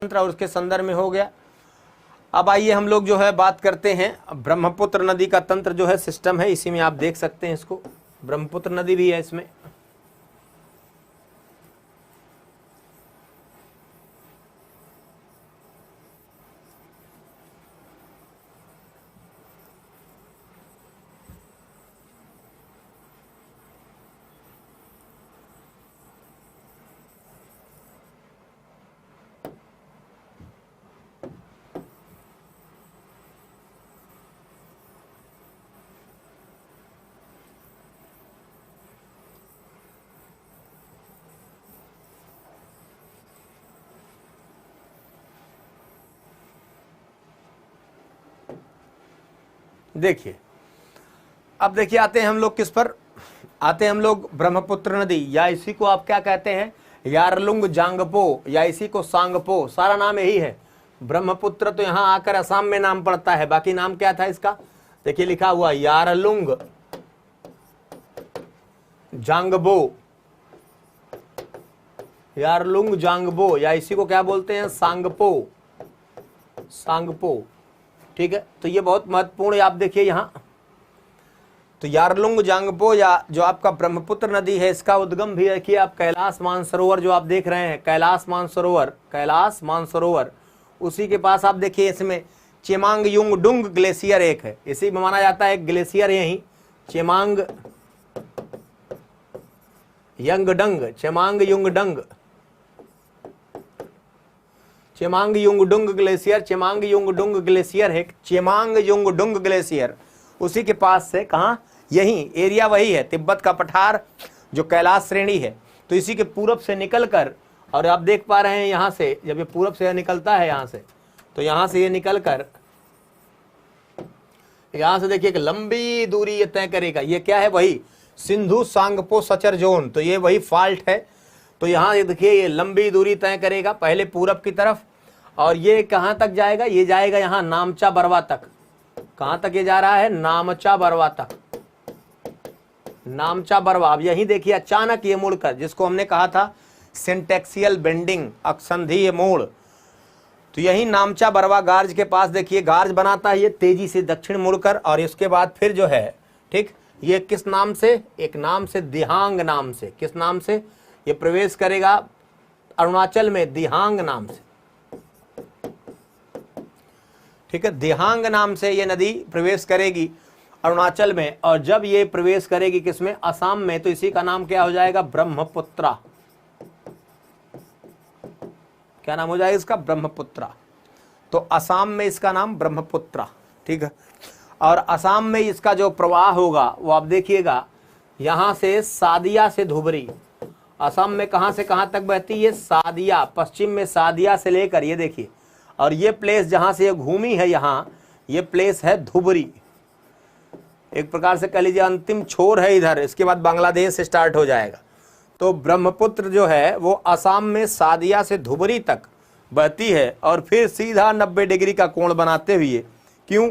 तंत्र और उसके संदर्भ में हो गया। अब आइए हम लोग जो है बात करते हैं ब्रह्मपुत्र नदी का तंत्र जो है सिस्टम है, इसी में आप देख सकते हैं इसको, ब्रह्मपुत्र नदी भी है इसमें। देखिए, अब देखिए आते हैं हम लोग किस पर आते हैं, हम लोग ब्रह्मपुत्र नदी, या इसी को आप क्या कहते हैं, यारलुंग जांगपो, या इसी को सांगपो, सारा नाम यही है। ब्रह्मपुत्र तो यहां आकर असम में नाम पड़ता है, बाकी नाम क्या था इसका, देखिए लिखा हुआ यारलुंग जांगबो, यारलुंग जांगबो, या इसी को क्या बोलते हैं, सांगपो, सांगपो। ठीक है, तो ये बहुत महत्वपूर्ण है। आप देखिए यहां तो यारलुंग जांगपो, या जो आपका ब्रह्मपुत्र नदी है, इसका उद्गम भी देखिए आप कैलाश मानसरोवर जो आप देख रहे हैं, कैलाश मानसरोवर, उसी के पास आप देखिए इसमें चेमांगयुंगडुंग ग्लेशियर एक है, इसी में माना जाता है एक ग्लेशियर यही चेमांगयुंगडुंग ग्लेशियर है, चेमांगयुंगडुंग ग्लेशियर उसी के पास से, कहाँ, यही एरिया वही है, तिब्बत का पठार जो कैलाश श्रेणी है। तो इसी के पूरब से निकलकर, और आप देख पा रहे हैं यहां से, जब ये पूरब से निकलता है यहां से, तो यहां से ये निकलकर यहां से देखिए एक लंबी दूरी ये तय करेगा। ये क्या है, वही सिंधु सांगपो सचर जोन, तो ये वही फॉल्ट है। तो यहाँ ये देखिए ये लंबी दूरी तय करेगा पहले पूरब की तरफ, और ये कहां तक जाएगा, ये जाएगा यहां नामचा बरवा तक। कहां तक ये जा रहा है, नामचा बरवा तक, नामचा बरवा। अब यही देखिए अचानक ये मुड़कर, जिसको हमने कहा था सिंटेक्सियल बेंडिंग, अक्षंधीय मोड़, तो यही नामचा बरवा गार्ज के पास देखिए गार्ज बनाता है ये तेजी से दक्षिण मुड़कर, और इसके बाद फिर जो है, ठीक, ये किस नाम से, एक नाम से दिहांग नाम से, किस नाम से ये प्रवेश करेगा अरुणाचल में, दिहांग नाम से। ठीक है, दिहांग नाम से ये नदी प्रवेश करेगी अरुणाचल में, और जब ये प्रवेश करेगी किसमें, असम में, तो इसी का नाम क्या हो जाएगा, ब्रह्मपुत्रा। क्या नाम हो जाएगा इसका, ब्रह्मपुत्रा। तो असम में इसका नाम ब्रह्मपुत्रा। ठीक है, और असम में इसका जो प्रवाह होगा वो आप देखिएगा, यहां से सादिया से धुबरी, असम में कहां से कहां तक बहती है, सादिया, पश्चिम में सादिया से लेकर ये देखिए, और ये प्लेस जहां से ये घूमी है, यहां ये प्लेस है धुबरी, एक प्रकार से कह लीजिए अंतिम छोर है इधर, इसके बाद बांग्लादेश से स्टार्ट हो जाएगा। तो ब्रह्मपुत्र जो है वो असम में सादिया से धुबरी तक बहती है, और फिर सीधा 90 डिग्री का कोण बनाते हुए, क्यों,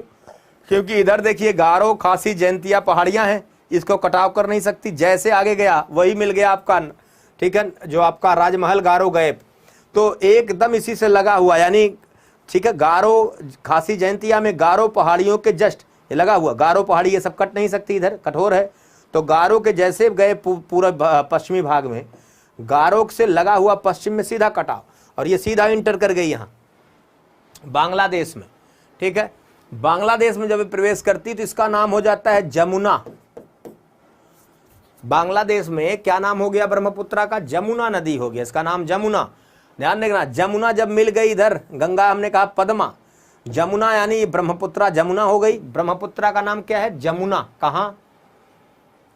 क्योंकि इधर देखिए गारो खासी जयंतिया पहाड़ियां हैं, इसको कटाव कर नहीं सकती, जैसे आगे गया वही मिल गया आपका, ठीक है, जो आपका राजमहल गारो गए, तो एकदम इसी से लगा हुआ, यानी ठीक है, गारो खासी जयंतिया में गारो पहाड़ियों के जस्ट ये लगा हुआ, गारो पहाड़ी ये सब कट नहीं सकती, इधर कठोर है, तो गारो के जैसे गए पूरा पश्चिमी भाग में, गारो से लगा हुआ पश्चिम में सीधा कटाव, और ये सीधा इंटर कर गई यहाँ बांग्लादेश में। ठीक है, बांग्लादेश में जब प्रवेश करती तो इसका नाम हो जाता है जमुना। बांग्लादेश में क्या नाम हो गया ब्रह्मपुत्रा का, जमुना नदी हो गया, इसका नाम जमुना। ध्यान रखना, जमुना जब मिल गई इधर, गंगा हमने कहा पद्मा, जमुना यानी ब्रह्मपुत्रा जमुना हो गई। ब्रह्मपुत्रा का नाम क्या है, जमुना, कहाँ,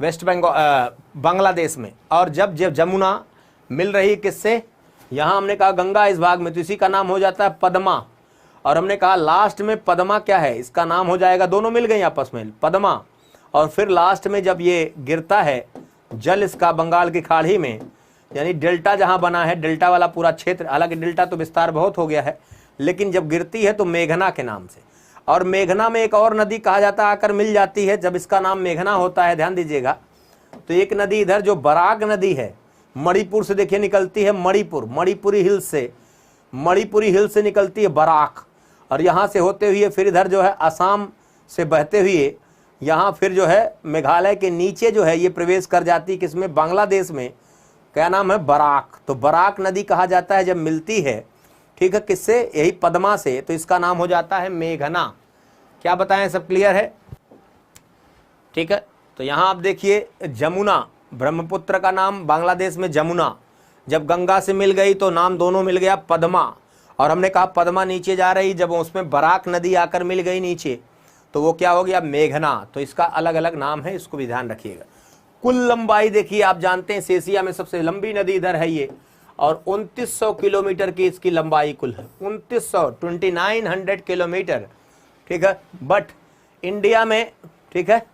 वेस्ट बंगाल, बांग्लादेश में। और जब जमुना मिल रही किससे, यहां हमने कहा गंगा इस भाग में, तो इसी का नाम हो जाता है पद्मा। और हमने कहा लास्ट में पद्मा क्या है, इसका नाम हो जाएगा, दोनों मिल गई आपस में, पद्मा। और फिर लास्ट में जब ये गिरता है जल इसका बंगाल की खाड़ी में, यानी डेल्टा जहां बना है, डेल्टा वाला पूरा क्षेत्र, हालांकि डेल्टा तो विस्तार बहुत हो गया है, लेकिन जब गिरती है तो मेघना के नाम से। और मेघना में एक और नदी कहा जाता है आकर मिल जाती है, जब इसका नाम मेघना होता है, ध्यान दीजिएगा। तो एक नदी इधर जो बराक नदी है, मणिपुर से देखिए निकलती है, मणिपुर, मणिपुरी हिल्स से, मणिपुरी हिल से निकलती है बराक, और यहाँ से होते हुए फिर इधर जो है असम से बहते हुए यहाँ फिर जो है मेघालय के नीचे जो है ये प्रवेश कर जाती है किसमें, बांग्लादेश में। क्या नाम है, बराक। तो बराक नदी कहा जाता है जब मिलती है, ठीक है, किससे, यही पद्मा से, तो इसका नाम हो जाता है मेघना। क्या बताएं, सब क्लियर है? ठीक है। तो यहाँ आप देखिए जमुना, ब्रह्मपुत्र का नाम बांग्लादेश में जमुना, जब गंगा से मिल गई तो नाम दोनों मिल गया पद्मा। और हमने कहा पद्मा नीचे जा रही, जब उसमें बराक नदी आकर मिल गई नीचे तो वो क्या हो गया, मेघना। तो इसका अलग अलग नाम है, इसको भी ध्यान रखिएगा। कुल लंबाई देखिए, आप जानते हैं एशिया में सबसे लंबी नदी इधर है ये, और 2900 किलोमीटर की इसकी लंबाई कुल है, 2900 किलोमीटर, ठीक है। बट इंडिया में, ठीक है,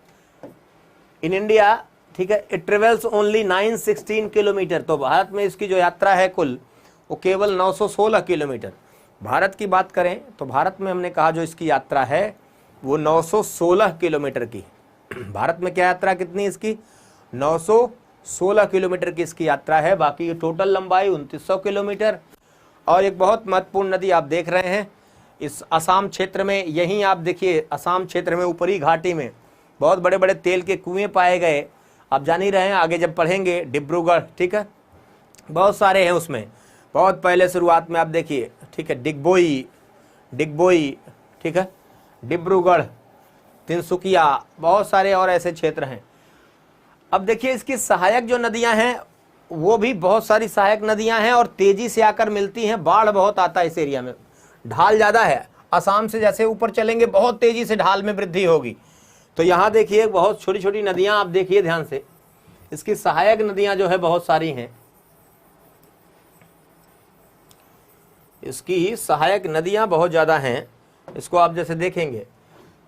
इन इंडिया, ठीक है, इट ट्रेवल्स ओनली 916 किलोमीटर। तो भारत में इसकी जो यात्रा है कुल वो केवल 916 किलोमीटर। भारत की बात करें तो भारत में हमने कहा जो इसकी यात्रा है वो 916 किलोमीटर की। भारत में क्या यात्रा कितनी इसकी, 916 किलोमीटर की इसकी यात्रा है। बाकी टोटल लंबाई 2900 किलोमीटर। और एक बहुत महत्वपूर्ण नदी आप देख रहे हैं इस असम क्षेत्र में, यहीं आप देखिए असम क्षेत्र में ऊपरी घाटी में बहुत बड़े बड़े तेल के कुएं पाए गए। आप जान ही रहे हैं, आगे जब पढ़ेंगे डिब्रूगढ़, ठीक है, बहुत सारे हैं उसमें, बहुत पहले शुरुआत में आप देखिए, ठीक है, डिगबोई, ठीक है, डिब्रूगढ़, तिनसुकिया, बहुत सारे और ऐसे क्षेत्र हैं। अब देखिए इसकी सहायक जो नदियां हैं वो भी बहुत सारी सहायक नदियां हैं और तेजी से आकर मिलती हैं। बाढ़ बहुत आता है इस एरिया में, ढाल ज़्यादा है, असम से जैसे ऊपर चलेंगे बहुत तेजी से ढाल में वृद्धि होगी। तो यहाँ देखिए बहुत छोटी छोटी नदियाँ, आप देखिए ध्यान से, इसकी सहायक नदियाँ जो है बहुत सारी हैं, इसकी ही सहायक नदियाँ बहुत ज़्यादा हैं। इसको आप जैसे देखेंगे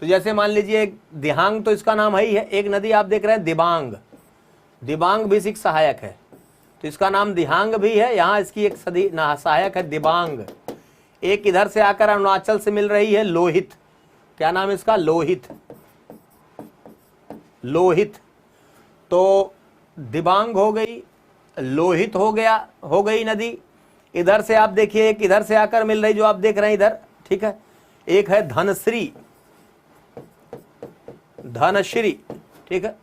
तो जैसे मान लीजिए दिहांग, तो इसका नाम है ही है। एक नदी आप देख रहे हैं दिबांग, दिबांग भी इसकी सहायक है, तो इसका नाम दिहांग भी है। यहाँ इसकी एक सहायक है दिबांग। एक इधर से आकर अरुणाचल से मिल रही है लोहित, क्या नाम है इसका, लोहित। तो दिबांग हो गई, लोहित हो गई नदी। इधर से आप देखिए एक इधर से आकर मिल रही जो आप देख रहे हैं इधर, ठीक है, एक है धनश्री, ठीक है,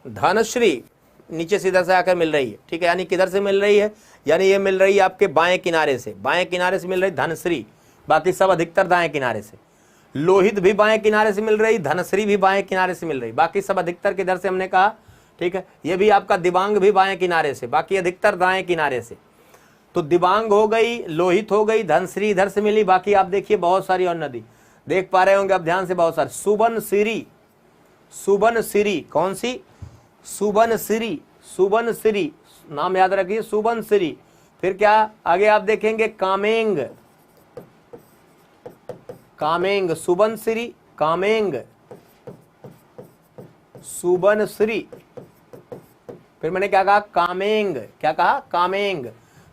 धनश्री नीचे से इधर से आकर मिल रही है, ठीक है। यानी किधर से मिल रही है, यानी ये मिल रही है आपके बाएं किनारे से मिल रही धनश्री, बाकी सब अधिकतर दाएं किनारे से। लोहित भी बाएं किनारे से मिल रही, धनश्री भी बाएं किनारे से मिल रही, बाकी सब अधिकतर किधर से हमने कहा, ठीक है। ये भी आपका दिबांग भी बाएं किनारे से, बाकी अधिकतर दाएं किनारे से। तो दिबांग हो गई, लोहित हो गई, धनश्री इधर से मिली, बाकी आप देखिए बहुत सारी और नदी देख पा रहे होंगे आप ध्यान से, बहुत सारी। सुबनसिरी, कौन सी, सुबनसिरी, नाम याद रखिए, सुबनसिरी। फिर क्या आगे आप देखेंगे, कामेंग, सुबनसिरी। फिर मैंने क्या कहा, कामेंग।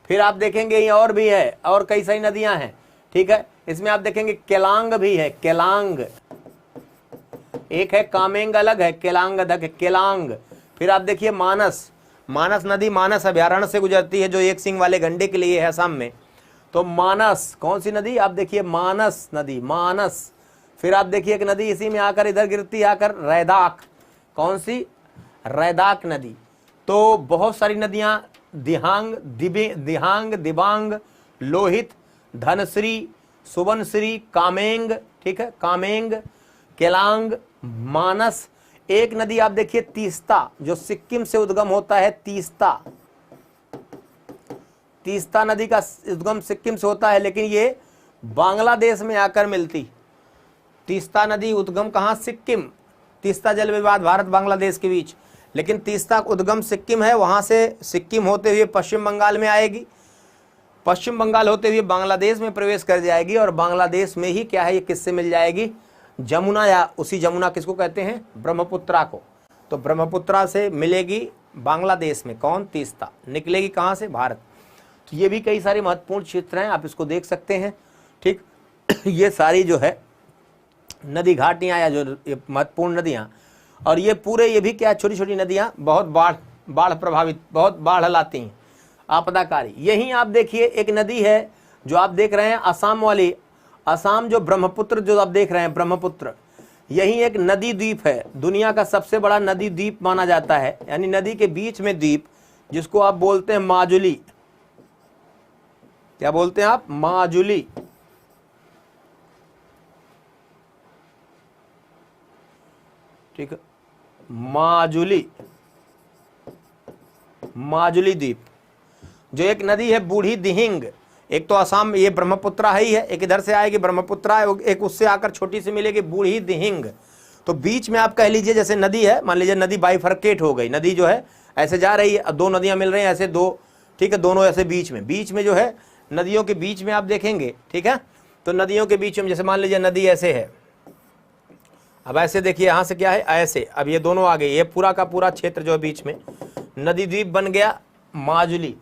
फिर आप देखेंगे ये और भी है, और कई सारी नदियां हैं, ठीक है। इसमें आप देखेंगे केलांग भी है, केलांग, एक है कामेंग अलग है, केलांग अलग है, केलांग। फिर आप देखिए मानस नदी, मानस अभयारण्य से गुजरती है जो एक सिंग वाले गंडे के लिए है असम में। तो मानस, कौन सी नदी आप देखिए, मानस नदी, मानस। फिर आप देखिए एक नदी इसी में आकर इधर गिरती आकर, रैदाक, कौन सी, रैदाक नदी। तो बहुत सारी नदियां, दिहांग, दिबांग, लोहित, धनश्री, सुबनसिरी, कामेंग, ठीक है, कामेंग, केलांग, मानस। एक नदी आप देखिए तीस्ता, जो सिक्किम से उद्गम होता है, तीस्ता नदी का उद्गम सिक्किम से होता है, लेकिन ये बांग्लादेश में आकर मिलती। तीस्ता नदी उद्गम कहाँ, सिक्किम। तीस्ता जल विवाद भारत बांग्लादेश के बीच, लेकिन तीस्ता उद्गम सिक्किम है, वहां से सिक्किम होते हुए पश्चिम बंगाल में आएगी, पश्चिम बंगाल होते हुए बांग्लादेश में प्रवेश कर जाएगी, और बांग्लादेश में ही क्या है, ये किससे मिल जाएगी, जमुना, या उसी जमुना किसको कहते हैं, ब्रह्मपुत्रा को। तो ब्रह्मपुत्रा से मिलेगी बांग्लादेश में, कौन, तीस्ता। निकलेगी कहाँ से, भारत। तो ये भी कई सारे महत्वपूर्ण क्षेत्र हैं, आप इसको देख सकते हैं, ठीक। ये सारी जो है नदी घाटियाँ या जो महत्वपूर्ण नदियाँ, और ये पूरे, ये भी क्या, छोटी छोटी नदियाँ, बहुत बाढ़ प्रभावित, बहुत बाढ़ लाती हैं। आपदाकारी। यहीं आप देखिए एक नदी है जो आप देख रहे हैं असम वाली, असम जो ब्रह्मपुत्र जो आप देख रहे हैं ब्रह्मपुत्र, यही एक नदी द्वीप है, दुनिया का सबसे बड़ा नदी द्वीप माना जाता है, यानी नदी के बीच में द्वीप, जिसको आप बोलते हैं माजुली। क्या बोलते हैं आप? माजुली। ठीक है, माजुली, माजुली द्वीप जो एक नदी है बूढ़ी दिहिंग। एक तो असम ये ब्रह्मपुत्रा ही है, एक इधर से आएगी ब्रह्मपुत्रा, एक उससे आकर छोटी सी मिलेगी बूढ़ी दिहिंग। तो बीच में आप कह लीजिए जैसे नदी है, मान लीजिए नदी बाइफरकेट हो गई, नदी जो है ऐसे जा रही है, दो नदियां मिल रही हैं ऐसे दो, ठीक है, दोनों ऐसे बीच में जो है नदियों के बीच में आप देखेंगे, ठीक है, तो नदियों के बीच में जैसे मान लीजिए नदी ऐसे है, अब ऐसे देखिए यहाँ से क्या है ऐसे, अब ये दोनों आ गए, ये पूरा का पूरा क्षेत्र जो है बीच में नदी द्वीप बन गया माजुली।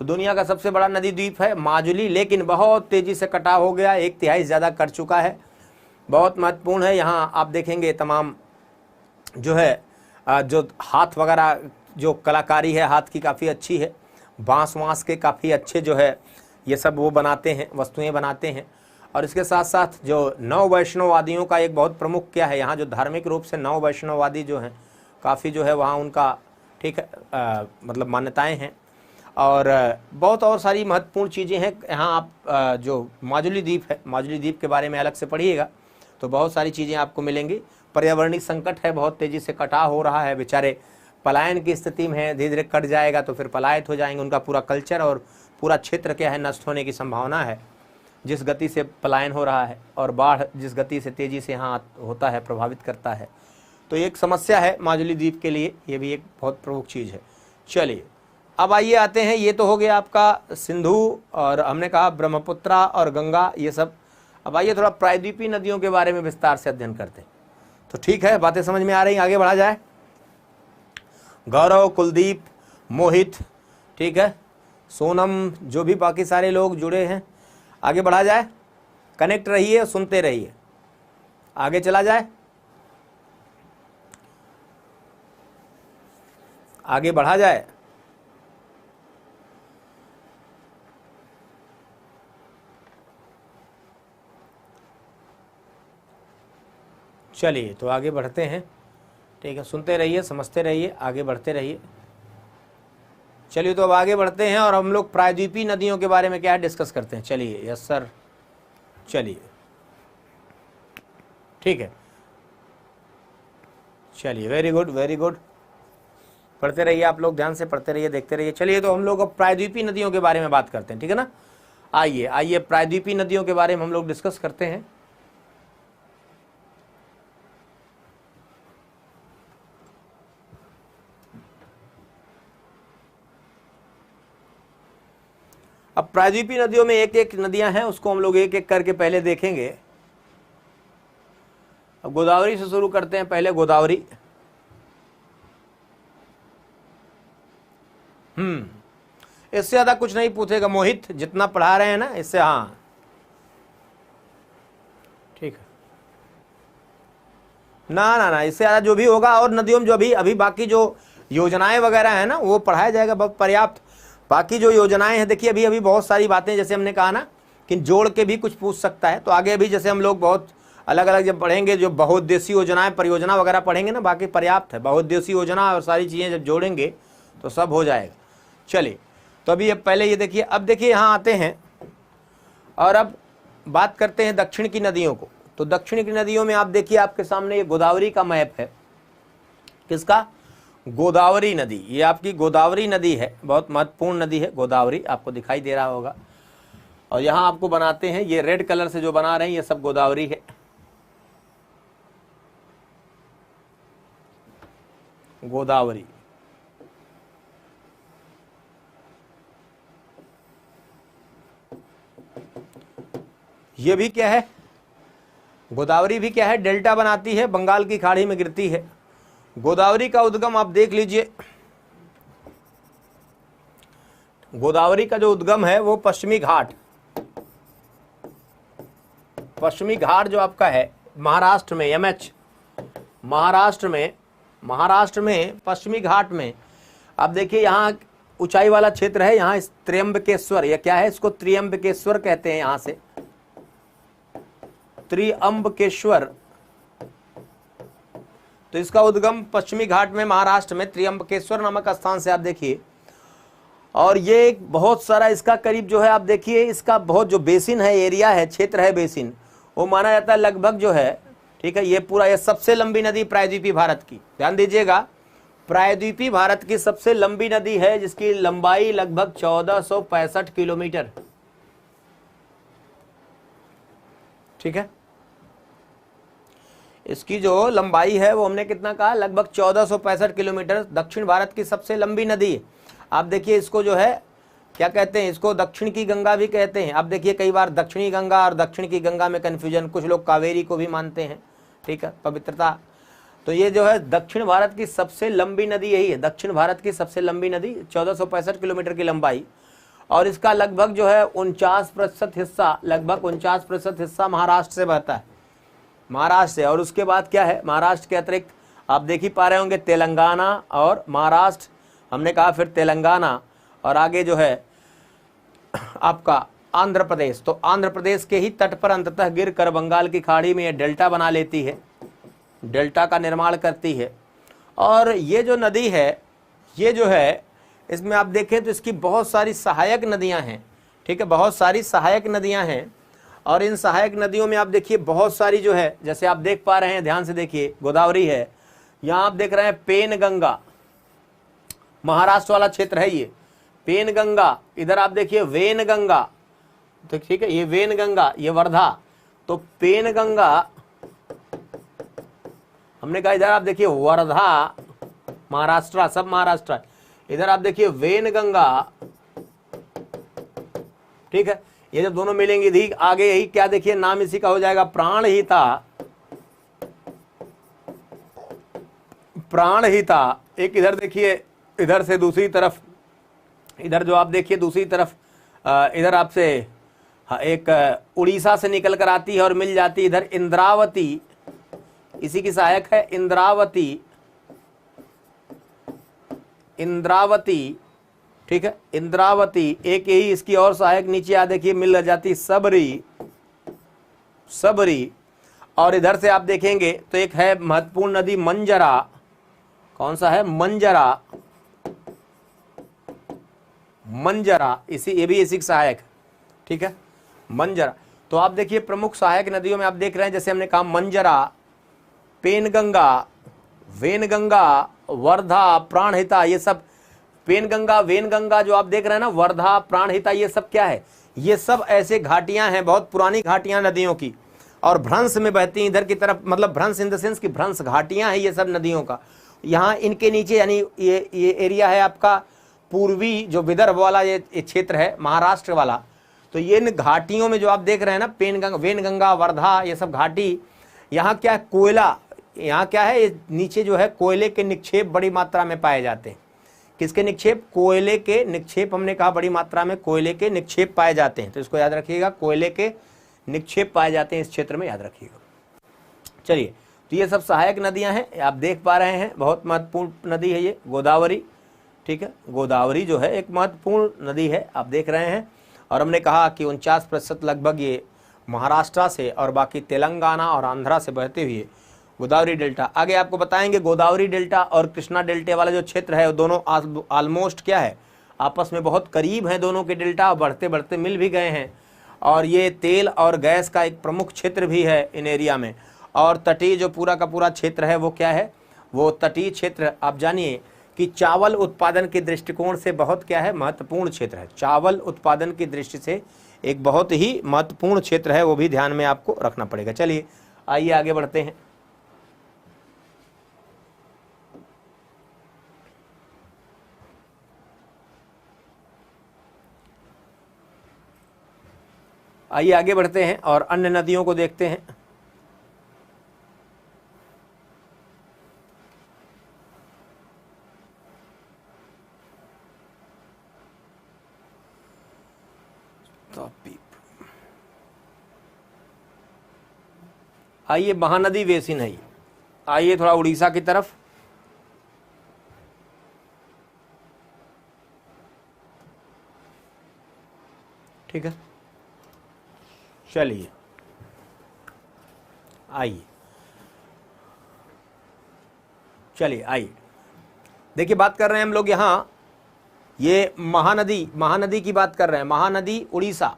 तो दुनिया का सबसे बड़ा नदी द्वीप है माजुली, लेकिन बहुत तेजी से कटाव हो गया, 1/3 ज़्यादा कट चुका है, बहुत महत्वपूर्ण है। यहाँ आप देखेंगे तमाम जो है जो हाथ वगैरह जो कलाकारी है हाथ की काफ़ी अच्छी है, बांस के काफ़ी अच्छे जो है ये सब वो बनाते हैं, वस्तुएं बनाते हैं। और इसके साथ साथ जो नव वैष्णववादियों का एक बहुत प्रमुख क्या है, यहाँ जो धार्मिक रूप से नव वैष्णववादी जो हैं काफ़ी जो है वहाँ उनका ठीक है मतलब मान्यताएं हैं, और बहुत और सारी महत्वपूर्ण चीज़ें हैं यहाँ। आप जो माजुली द्वीप है, माजुली द्वीप के बारे में अलग से पढ़िएगा तो बहुत सारी चीज़ें आपको मिलेंगी। पर्यावरणिक संकट है, बहुत तेज़ी से कटाव हो रहा है, बेचारे पलायन की स्थिति में है, धीरे धीरे कट जाएगा तो फिर पलायित हो जाएंगे, उनका पूरा कल्चर और पूरा क्षेत्र क्या है नष्ट होने की संभावना है, जिस गति से पलायन हो रहा है, और बाढ़ जिस गति से तेज़ी से यहाँ होता है प्रभावित करता है। तो एक समस्या है माजुली द्वीप के लिए, ये भी एक बहुत प्रमुख चीज़ है। चलिए अब आइए आते हैं, ये तो हो गया आपका सिंधु और हमने कहा ब्रह्मपुत्रा और गंगा ये सब। अब आइए थोड़ा प्रायद्वीपीय नदियों के बारे में विस्तार से अध्ययन करते हैं। तो ठीक है, बातें समझ में आ रही, आगे बढ़ा जाए। गौरव, कुलदीप, मोहित, ठीक है, सोनम, जो भी बाकी सारे लोग जुड़े हैं, आगे बढ़ा जाए, कनेक्ट रहिए, सुनते रहिए, आगे चला जाए, आगे बढ़ा जाए। चलिए तो आगे बढ़ते हैं, ठीक है, सुनते रहिए, समझते रहिए, आगे बढ़ते रहिए। चलिए तो अब आगे बढ़ते हैं और हम लोग प्रायद्वीपीय नदियों के बारे में क्या डिस्कस करते हैं। चलिए, यस सर, चलिए ठीक है, चलिए, वेरी गुड वेरी गुड, पढ़ते रहिए आप लोग, ध्यान से पढ़ते रहिए, देखते रहिए। चलिए तो हम लोग अब प्रायद्वीपीय नदियों के बारे में बात करते हैं, ठीक है ना। आइए आइए प्रायद्वीपीय नदियों के बारे में हम लोग डिस्कस करते हैं। अब प्रायद्वीपीय नदियों में एक एक नदियां हैं, उसको हम लोग एक एक करके पहले देखेंगे। अब गोदावरी से शुरू करते हैं, पहले गोदावरी। इससे ज्यादा कुछ नहीं पूछेगा मोहित, जितना पढ़ा रहे हैं ना इससे, हाँ ठीक है, ना ना ना, इससे ज्यादा जो भी होगा और नदियों में जो भी अभी बाकी जो योजनाएं वगैरह है ना वो पढ़ाया जाएगा, बहुत पर्याप्त। बाकी जो योजनाएं हैं देखिए, अभी अभी बहुत सारी बातें जैसे हमने कहा ना कि जोड़ के भी कुछ पूछ सकता है, तो आगे अभी जैसे हम लोग बहुत अलग अलग जब पढ़ेंगे, जो बहुउद्देशीय योजनाएं परियोजना वगैरह पढ़ेंगे ना, बाकी पर्याप्त है। बहुउद्देशीय योजना और सारी चीज़ें जब जोड़ेंगे तो सब हो जाएगा। चलिए तो अभी अब पहले ये देखिए, अब देखिए यहाँ आते हैं और अब बात करते हैं दक्षिण की नदियों को। तो दक्षिण की नदियों में आप देखिए, आपके सामने ये गोदावरी का मैप है। किसका? गोदावरी नदी। ये आपकी गोदावरी नदी है, बहुत महत्वपूर्ण नदी है गोदावरी, आपको दिखाई दे रहा होगा। और यहाँ आपको बनाते हैं, ये रेड कलर से जो बना रहे हैं ये सब गोदावरी है। गोदावरी, ये भी क्या है? गोदावरी भी क्या है? डेल्टा बनाती है, बंगाल की खाड़ी में गिरती है। गोदावरी का उद्गम आप देख लीजिए, गोदावरी का जो उद्गम है वो पश्चिमी घाट, पश्चिमी घाट जो आपका है महाराष्ट्र में, एमएच महाराष्ट्र में, महाराष्ट्र में पश्चिमी घाट में। अब देखिए यहाँ ऊंचाई वाला क्षेत्र है, यहाँ इस त्र्यंबकेश्वर, या क्या है, इसको त्र्यंबकेश्वर कहते हैं, यहां से त्र्यंबकेश्वर। तो इसका उद्गम पश्चिमी घाट में महाराष्ट्र में त्र्यंबकेश्वर नामक स्थान से आप देखिए। और ये एक बहुत सारा इसका करीब जो है आप देखिए, इसका बहुत जो बेसिन है, एरिया है, क्षेत्र है, बेसिन, वो माना जाता है लगभग जो है, ठीक है, ये पूरा, ये सबसे लंबी नदी प्रायद्वीपीय भारत की, ध्यान दीजिएगा, प्रायद्वीपीय भारत की सबसे लंबी नदी है, जिसकी लंबाई लगभग 1465 किलोमीटर, ठीक है। इसकी जो लंबाई है वो हमने कितना कहा, लगभग 1465 किलोमीटर, दक्षिण भारत की सबसे लंबी नदी। आप देखिए इसको जो है क्या कहते हैं, इसको दक्षिण की गंगा भी कहते हैं। आप देखिए कई बार दक्षिणी गंगा और दक्षिण की गंगा में कन्फ्यूजन, कुछ लोग कावेरी को भी मानते हैं, ठीक है, पवित्रता। तो ये जो है दक्षिण भारत की सबसे लंबी नदी यही है, दक्षिण भारत की सबसे लंबी नदी, 1465 किलोमीटर की लंबाई। और इसका लगभग जो है 49% हिस्सा, लगभग 49% हिस्सा महाराष्ट्र से बहता है, महाराष्ट्र से। और उसके बाद क्या है, महाराष्ट्र के अतिरिक्त आप देख ही पा रहे होंगे तेलंगाना और महाराष्ट्र, हमने कहा फिर तेलंगाना, और आगे जो है आपका आंध्र प्रदेश। तो आंध्र प्रदेश के ही तट पर अंततः गिर कर बंगाल की खाड़ी में ये डेल्टा बना लेती है, डेल्टा का निर्माण करती है। और ये जो नदी है, ये जो है, इसमें आप देखें तो इसकी बहुत सारी सहायक नदियां हैं, ठीक है, बहुत सारी सहायक नदियां हैं। और इन सहायक नदियों में आप देखिए बहुत सारी जो है, जैसे आप देख पा रहे हैं, ध्यान से देखिए, गोदावरी है, यहाँ आप देख रहे हैं पेन गंगा, महाराष्ट्र वाला क्षेत्र है ये, पेन गंगा, इधर आप देखिए वेन गंगा, तो ठीक है, ये वेन गंगा, ये वर्धा। तो पेन गंगा, हमने कहा इधर आप देखिए वर्धा, महाराष्ट्र, सब महाराष्ट्र, इधर आप देखिए वेन गंगा, ठीक है। ये जब दोनों मिलेंगे इधर आगे यही क्या देखिए, नाम इसी का हो जाएगा प्राणहिता, प्राणहिता। एक इधर देखिए, इधर से दूसरी तरफ, इधर जो आप देखिए दूसरी तरफ, इधर आपसे एक उड़ीसा से निकल कर आती है और मिल जाती है इधर इंद्रावती, इसी की सहायक है इंद्रावती, इंद्रावती, ठीक है, इंद्रावती। एक यही इसकी और सहायक नीचे आ देखिए मिल जाती सबरी, सबरी। और इधर से आप देखेंगे तो एक है महत्वपूर्ण नदी मंजरा, कौन सा है, मंजरा, मंजरा, इसी, ये भी इसी की सहायक, ठीक है, मंजरा। तो आप देखिए प्रमुख सहायक नदियों में आप देख रहे हैं, जैसे हमने कहा मंजरा, पेनगंगा, वेनगंगा, वर्धा, प्राणहिता, ये सब पेनगंगा, वेनगंगा जो आप देख रहे हैं ना, वर्धा, प्राणहिता, ये सब क्या है, ये सब ऐसे घाटियां हैं, बहुत पुरानी घाटियां नदियों की, और भ्रंश में बहती हैं इधर की तरफ, मतलब भ्रंश इन द सेंस की भ्रंश घाटियां हैं ये सब नदियों का। यहाँ इनके नीचे यानी ये एरिया है आपका पूर्वी जो विदर्भ वाला ये क्षेत्र है, महाराष्ट्र वाला। तो ये इन घाटियों में जो आप देख रहे हैं ना, पेनगंगा, वेनगंगा, वर्धा, ये सब घाटी, यहाँ क्या है, कोयला, यहाँ क्या है, ये नीचे जो है कोयले के निक्षेप बड़ी मात्रा में पाए जाते हैं। किसके निक्षेप, कोयले के निक्षेप, हमने कहा बड़ी मात्रा में कोयले के निक्षेप पाए जाते हैं, तो इसको याद रखिएगा, कोयले के निक्षेप पाए जाते हैं इस क्षेत्र में, याद रखिएगा। चलिए, तो ये सब सहायक नदियां हैं, आप देख पा रहे हैं, बहुत महत्वपूर्ण नदी है ये गोदावरी, ठीक है, गोदावरी जो है एक महत्वपूर्ण नदी है, आप देख रहे हैं। और हमने कहा कि 49% लगभग ये महाराष्ट्र से और बाकी तेलंगाना और आंध्रा से बहते हुए गोदावरी डेल्टा। आगे आपको बताएंगे गोदावरी डेल्टा और कृष्णा डेल्टा वाला जो क्षेत्र है वो दोनों ऑलमोस्ट क्या है, आपस में बहुत करीब हैं दोनों के डेल्टा, बढ़ते बढ़ते मिल भी गए हैं। और ये तेल और गैस का एक प्रमुख क्षेत्र भी है इन एरिया में। और तटीय जो पूरा का पूरा क्षेत्र है वो क्या है, वो तटीय क्षेत्र आप जानिए कि चावल उत्पादन के दृष्टिकोण से बहुत क्या है, महत्वपूर्ण क्षेत्र है। चावल उत्पादन की दृष्टि से एक बहुत ही महत्वपूर्ण क्षेत्र है, वो भी ध्यान में आपको रखना पड़ेगा। चलिए आइए आगे बढ़ते हैं। आइए आगे बढ़ते हैं और अन्य नदियों को देखते हैं। आइए महानदी बेसिन है, आइए थोड़ा उड़ीसा की तरफ। ठीक है, चलिए आइए, चलिए आइए, देखिए बात कर रहे हैं हम लोग यहाँ, ये महानदी की बात कर रहे हैं। महानदी उड़ीसा,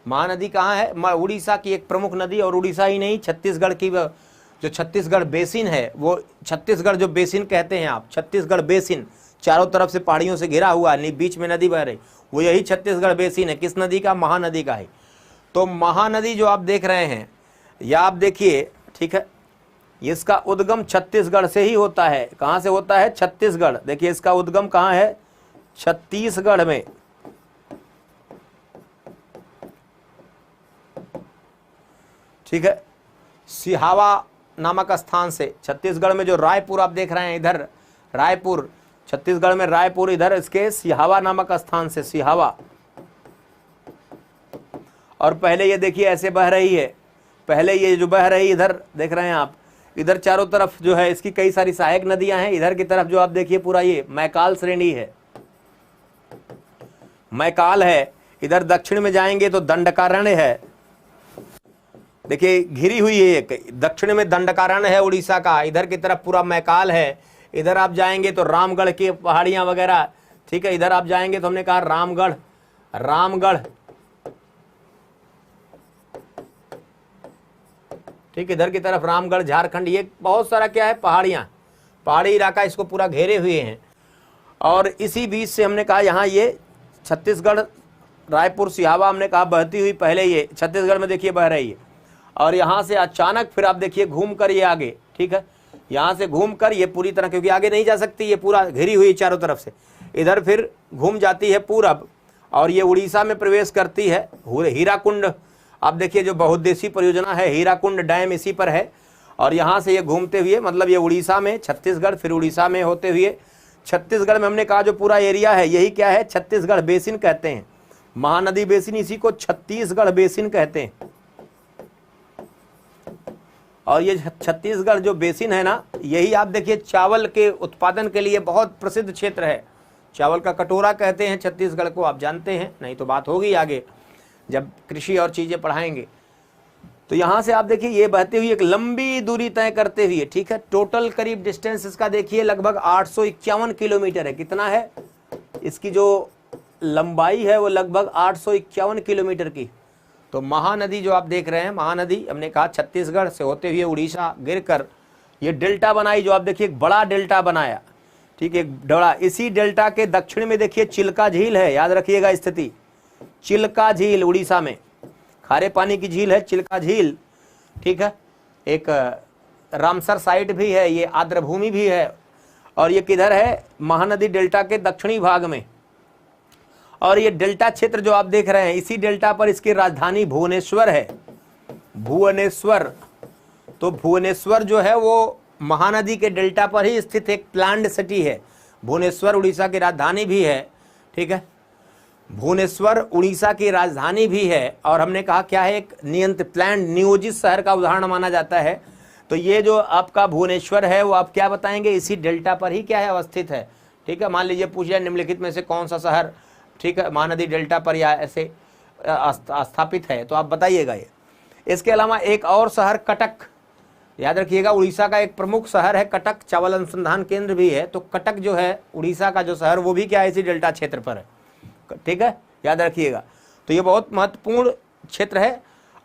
महानदी कहाँ है? उड़ीसा की एक प्रमुख नदी, और उड़ीसा ही नहीं, छत्तीसगढ़ की जो छत्तीसगढ़ बेसिन है, वो छत्तीसगढ़ जो बेसिन कहते हैं आप, छत्तीसगढ़ बेसिन, चारों तरफ से पहाड़ियों से घिरा हुआ, बीच में नदी बह रही, वो यही छत्तीसगढ़ बेसिन है। किस नदी का? महानदी का है। तो महानदी जो आप देख रहे हैं, या आप देखिए, ठीक है, इसका उद्गम छत्तीसगढ़ से ही होता है। कहाँ से होता है? छत्तीसगढ़। देखिए इसका उद्गम कहाँ है? छत्तीसगढ़ में। ठीक है, सिहावा नामक स्थान से, छत्तीसगढ़ में जो रायपुर आप देख रहे हैं, इधर रायपुर, छत्तीसगढ़ में रायपुर, इधर इसके सिहावा नामक स्थान से, सिहावा। और पहले ये देखिए ऐसे बह रही है, पहले ये जो बह रही इधर देख रहे हैं आप, इधर चारों तरफ जो है इसकी कई सारी सहायक नदियां हैं। इधर की तरफ जो आप देखिए पूरा ये मैकाल श्रेणी है, मैकाल है। इधर दक्षिण में जाएंगे तो दंडकारण्य है, देखिए घिरी हुई है एक, दक्षिण में दंडकारण्य है उड़ीसा का, इधर की तरफ पूरा मैकाल है। इधर आप जाएंगे तो रामगढ़ की पहाड़ियां वगैरह, ठीक है, इधर आप जाएंगे तो हमने कहा रामगढ़, रामगढ़, ठीक, इधर की तरफ रामगढ़, झारखंड, ये बहुत सारा क्या है, पहाड़ियां, पहाड़ी इलाका इसको पूरा घेरे हुए हैं। और इसी बीच से हमने कहा यहाँ ये छत्तीसगढ़, रायपुर, सिहावा, हमने कहा बहती हुई पहले ये छत्तीसगढ़ में देखिए बह रही है। और यहाँ से अचानक फिर आप देखिए घूम कर ये आगे, ठीक है, यहाँ से घूम कर ये पूरी तरह, क्योंकि आगे नहीं जा सकती, ये पूरा घिरी हुई चारों तरफ से, इधर फिर घूम जाती है पूरब, और ये उड़ीसा में प्रवेश करती है। हीराकुंड आप देखिए जो बहुउद्देशीय परियोजना है, हीराकुंड डैम इसी पर है। और यहाँ से ये घूमते हुए, मतलब ये उड़ीसा में, छत्तीसगढ़, फिर उड़ीसा में होते हुए छत्तीसगढ़ में, हमने कहा जो पूरा एरिया है यही क्या है, छत्तीसगढ़ बेसिन कहते हैं। महानदी बेसिन, इसी को छत्तीसगढ़ बेसिन कहते हैं। और ये छत्तीसगढ़ जो बेसिन है ना, यही आप देखिए चावल के उत्पादन के लिए बहुत प्रसिद्ध क्षेत्र है। चावल का कटोरा कहते हैं छत्तीसगढ़ को, आप जानते हैं, नहीं तो बात होगी आगे जब कृषि और चीजें पढ़ाएंगे। तो यहाँ से आप देखिए ये बहती हुई एक लंबी दूरी तय करते हुए, ठीक है, टोटल करीब डिस्टेंस इसका देखिए लगभग 851 किलोमीटर है। कितना है? इसकी जो लंबाई है वो लगभग 851 किलोमीटर की। तो महानदी जो आप देख रहे हैं, महानदी हमने कहा छत्तीसगढ़ से होते हुए उड़ीसा गिरकर ये डेल्टा बनाई, जो आप देखिए एक बड़ा डेल्टा बनाया, ठीक है, एक बड़ा। इसी डेल्टा के दक्षिण में देखिए चिल्का झील है, याद रखिएगा स्थिति, चिल्का झील उड़ीसा में, खारे पानी की झील है चिल्का झील, ठीक है। एक रामसर साइट भी है, ये आर्द्रभूमि भी है। और ये किधर है? महानदी डेल्टा के दक्षिणी भाग में। और ये डेल्टा क्षेत्र जो आप देख रहे हैं, इसी डेल्टा पर इसकी राजधानी भुवनेश्वर है, भुवनेश्वर। तो भुवनेश्वर जो है वो महानदी के डेल्टा पर ही स्थित एक प्लान्ड सिटी है। भुवनेश्वर उड़ीसा की राजधानी भी है, ठीक है, भुवनेश्वर उड़ीसा की राजधानी भी है। और हमने कहा क्या है, एक प्लान्ड नियोजित शहर का उदाहरण माना जाता है। तो ये जो आपका भुवनेश्वर है वो आप क्या बताएंगे, इसी डेल्टा पर ही क्या है, अवस्थित है, ठीक है। मान लीजिए पूछ जाए निम्नलिखित में से कौन सा शहर, ठीक है, महानदी डेल्टा पर या ऐसे स्थापित है, तो आप बताइएगा ये। इसके अलावा एक और शहर कटक, याद रखिएगा, उड़ीसा का एक प्रमुख शहर है कटक, चावल अनुसंधान केंद्र भी है। तो कटक जो है उड़ीसा का जो शहर, वो भी क्या है, इसी डेल्टा क्षेत्र पर है, ठीक है, याद रखिएगा। तो ये बहुत महत्वपूर्ण क्षेत्र है।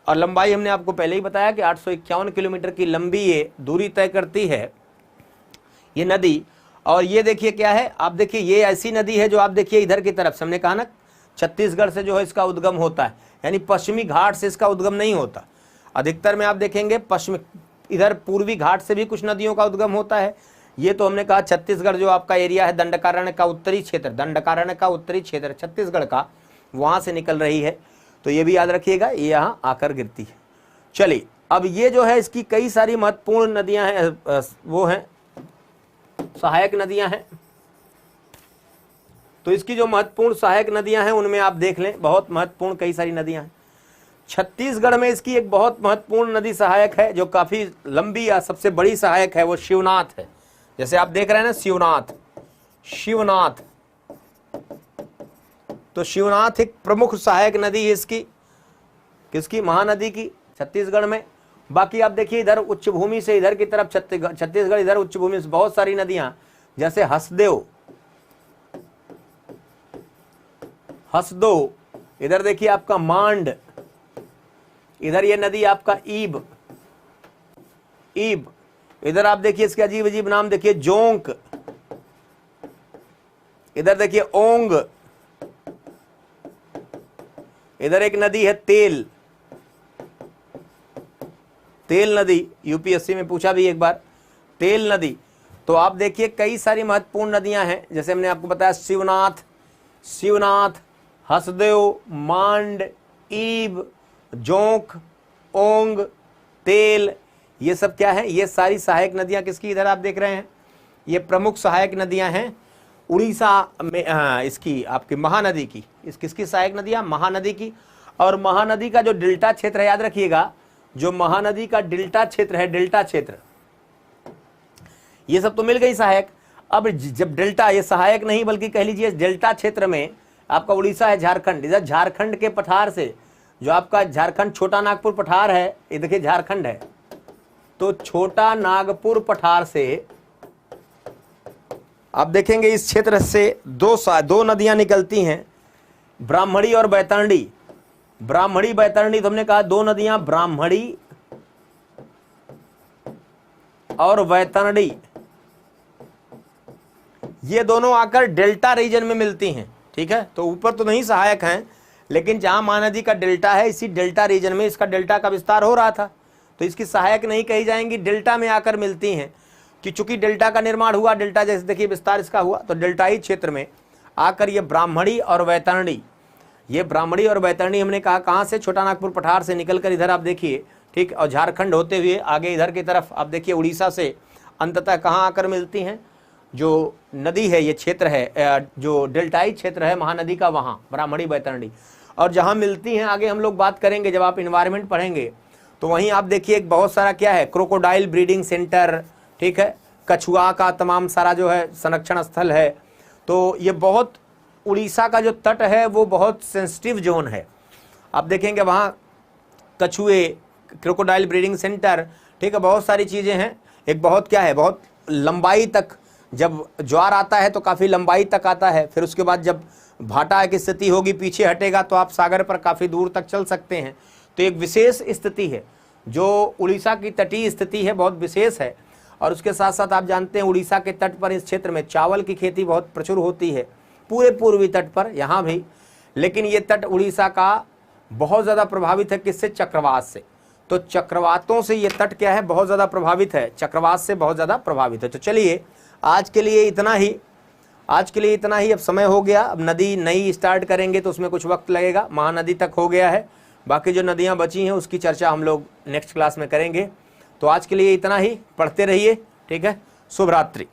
और लंबाई हमने आपको पहले ही बताया कि 851 किलोमीटर की लंबी ये दूरी तय करती है ये नदी। और ये देखिए क्या है, आप देखिए ये ऐसी नदी है जो आप देखिए इधर की तरफ से, हमने कहा ना छत्तीसगढ़ से जो है इसका उद्गम होता है, यानी पश्चिमी घाट से इसका उद्गम नहीं होता। अधिकतर में आप देखेंगे पश्चिमी, इधर पूर्वी घाट से भी कुछ नदियों का उद्गम होता है। ये तो हमने कहा छत्तीसगढ़ जो आपका एरिया है, दंडकारण्य का उत्तरी क्षेत्र, दंडकारण्य का उत्तरी क्षेत्र छत्तीसगढ़ का, वहां से निकल रही है। तो ये भी याद रखिएगा, ये यहाँ आकर गिरती है। चलिए, अब ये जो है इसकी कई सारी महत्वपूर्ण नदियां हैं, वो हैं सहायक नदियां हैं। तो इसकी जो महत्वपूर्ण सहायक नदियां हैं उनमें आप देख लें, बहुत महत्वपूर्ण कई सारी नदियां हैं। छत्तीसगढ़ में इसकी एक बहुत महत्वपूर्ण नदी सहायक है जो काफी लंबी या सबसे बड़ी सहायक है, वो शिवनाथ है। जैसे आप देख रहे हैं ना, शिवनाथ, शिवनाथ। तो शिवनाथ एक प्रमुख सहायक नदी है इसकी, किसकी? महानदी की, छत्तीसगढ़ में। बाकी आप देखिए इधर उच्च भूमि से इधर की तरफ छत्तीसगढ़, इधर उच्च भूमि से बहुत सारी नदियां, जैसे हसदेव, हसदो, इधर देखिए आपका मांड, इधर ये नदी आपका ईब, ईब, इधर आप देखिए इसके अजीब अजीब नाम देखिए, जोंक, इधर देखिए ओंग, इधर एक नदी है तेल, तेल नदी, यूपीएससी में पूछा भी एक बार, तेल नदी। तो आप देखिए कई सारी महत्वपूर्ण नदियां हैं, जैसे हमने आपको बताया शिवनाथ, शिवनाथ, हसदेव, मांड, ईब, जोंक, ओंग, तेल, ये सब क्या है? ये सारी सहायक नदियां किसकी? इधर आप देख रहे हैं, ये प्रमुख सहायक नदियां हैं उड़ीसा में, इसकी आपकी महानदी की। इस किसकी सहायक नदियां? महानदी की। और महानदी का जो डेल्टा क्षेत्र है, याद रखिएगा, जो महानदी का डेल्टा क्षेत्र है, डेल्टा क्षेत्र, ये सब तो मिल गई सहायक। अब जब डेल्टा, ये सहायक नहीं बल्कि कह लीजिए डेल्टा क्षेत्र में आपका उड़ीसा है, झारखंड, इधर झारखंड के पठार से, जो आपका झारखंड छोटा नागपुर पठार है, ये देखिए झारखंड है, तो छोटा नागपुर पठार से आप देखेंगे इस क्षेत्र से दो नदियां निकलती हैं, ब्राह्मणी और बैतरणी। ब्राह्मणी बैतरणी, तो हमने कहा दो नदियां, ब्राह्मणी और बैतरणी, ये दोनों आकर डेल्टा रीजन में मिलती हैं। ठीक है, तो ऊपर तो नहीं सहायक हैं, लेकिन जहां महानदी का डेल्टा है, इसी डेल्टा रीजन में इसका डेल्टा का विस्तार हो रहा था, तो इसकी सहायक नहीं कही जाएंगी, डेल्टा में आकर मिलती हैं। कि चूंकि डेल्टा का निर्माण हुआ, डेल्टा जैसे देखिए विस्तार इसका हुआ, तो डेल्टाई क्षेत्र में आकर ये ब्राह्मणी और बैतरणी, ये ब्राह्मणी और बैतरणी हमने कहा कहाँ से? छोटा नागपुर पठार से निकलकर इधर आप देखिए, ठीक, और झारखंड होते हुए आगे इधर की तरफ आप देखिए उड़ीसा से अंततः कहाँ आकर मिलती हैं? जो नदी है, ये क्षेत्र है, जो डेल्टाई क्षेत्र है महानदी का, वहाँ ब्राह्मणी बैतरणी। और जहाँ मिलती हैं आगे हम लोग बात करेंगे जब आप इन्वायरमेंट पढ़ेंगे, तो वहीं आप देखिए एक बहुत सारा क्या है, क्रोकोडाइल ब्रीडिंग सेंटर, ठीक है, कछुआ का तमाम सारा जो है संरक्षण स्थल है। तो ये बहुत, उड़ीसा का जो तट है वो बहुत सेंसिटिव जोन है। आप देखेंगे वहाँ कछुए, क्रोकोडाइल ब्रीडिंग सेंटर, ठीक है, बहुत सारी चीज़ें हैं। एक बहुत क्या है, बहुत लंबाई तक, जब ज्वार आता है तो काफ़ी लंबाई तक आता है, फिर उसके बाद जब भाटा की स्थिति होगी, पीछे हटेगा, तो आप सागर पर काफ़ी दूर तक चल सकते हैं। तो एक विशेष स्थिति है, जो उड़ीसा की तटीय स्थिति है, बहुत विशेष है। और उसके साथ साथ आप जानते हैं उड़ीसा के तट पर, इस क्षेत्र में चावल की खेती बहुत प्रचुर होती है, पूरे पूर्वी तट पर, यहाँ भी। लेकिन ये तट उड़ीसा का बहुत ज़्यादा प्रभावित है, किससे? चक्रवात से। तो चक्रवातों से ये तट क्या है, बहुत ज़्यादा प्रभावित है, चक्रवात से बहुत ज़्यादा प्रभावित है। तो चलिए आज के लिए इतना ही, आज के लिए इतना ही। अब समय हो गया, अब नदी नई स्टार्ट करेंगे तो उसमें कुछ वक्त लगेगा, महानदी तक हो गया है, बाकी जो नदियाँ बची हैं उसकी चर्चा हम लोग नेक्स्ट क्लास में करेंगे। तो आज के लिए इतना ही, पढ़ते रहिए, ठीक है, शुभ रात्रि।